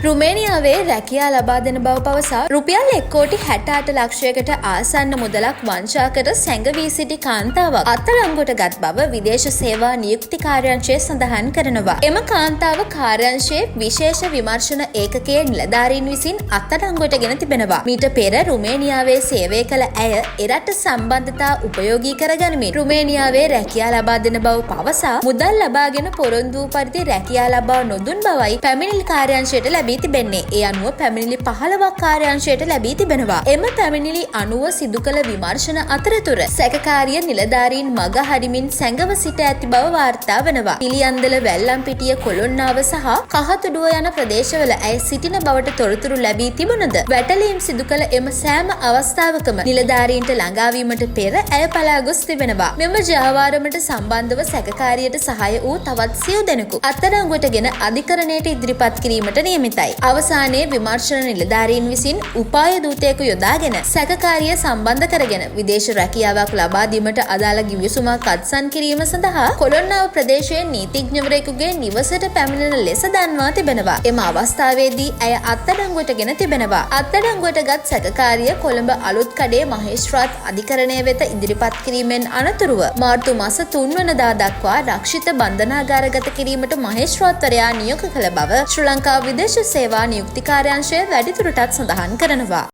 රුමේනියාවේ රැකියා ලබා දෙන බව පවසා රුපියල් 1,68 ලක්ෂයකට ආසන්න මුදලක් වංචා කර සැඟවී සිටි කාන්තාවක් අත්අඩංගුවට ගත් බව විදේශ සේවා නියුක්ති කාර්යාංශය සඳහන් කරනවා. එම කාන්තාව කාර්යාංශයේ විශේෂ විමර්ශන ඒකකයේ නිලධාරීන් විසින් අත්අඩංගුවට ගෙන තිබෙනවා. මීට පෙර රුමේනියාවේ සේවය කළ ඇය එරට සම්බන්ධතා උපයෝගී කරගනිමින් රුමේනියාවේ රැකියා ලබා දෙන බව පවසා මුදල් ලබාගෙන පොරොන්දු වූ පරිදි රැකියා ලබා නොදුන් බවයි පැමිණිලි කාර්යාංශයට ලැබී තිබෙන්නේ. ඒ අනුව පැමිණිලි 15ක් කාර්යාංශයට ලැබී තිබෙනවා. එම පැමිණිලි අනුව සිදු කළ විමර්ශන අතරතුර සැකකාරිය නිලධාරීන් මග හරිමින් සැඟව සිට ඇති බව වාර්තා වෙනවා. පිළියන්දල වැල්ලම්පිටිය කොළොන්නාව සහ කහතුඩුව යන ප්‍රදේශවල ඇය සිටින බවට තොරතුරු ලැබී තිබුණද වැටලීම් සිදු කළ එම සෑම අවස්ථාවකම නිලධාරීන්ට ළඟාවීමට පෙර ඇය පලා ගොස් තිබෙනවා. මෙම ජාවාරමට සම්බන්ධව සැකකාරියට සහාය වූ තවත් සිව් දෙනෙකු අත්අඩංගුවටගෙන අධිකරණයට ඉදිරිපත් කිරීමට නියමිතයි. අවසානයේ විමර්ශන නිලධාරීන් විසින් උපාය දූතයෙකු යොදාගෙන සැකකාරිය සම්බන්ධ කරගෙන විදේශ රැකියාවක් ලබා දීමට අදාළ ගිවිසුමක් අත්සන් කිරීම සඳහා කොළොන්නාව ප්‍රදේශයේ නීතිඥවරයෙකුගේ නිවසට පැමිණෙන ලෙස දන්වා තිබෙනවා. එම අවස්ථාවේදී ඇය අත්අඩංගුවට ගෙන තිබෙනවා. අත්අඩංගුවට ගත් සැකකාරිය කොළඹ අලුත්කඩේ මහේස්ත්‍රාත් අධිකරණය වෙත ඉදිරිපත් කිරීමෙන් අනතුරුව මාර්තු මාස 3 වනදා දක්වා රක්ෂිත බන්ධනාගාරගත කිරීමට මහේස්ත්‍රාත්වරයා නියෝග කළ බව ශ්‍රී ලංකා විදේශ සේවා නියුක්ති කාර්යාංශය වැඩිදුරටත් සඳහන් කරනවා.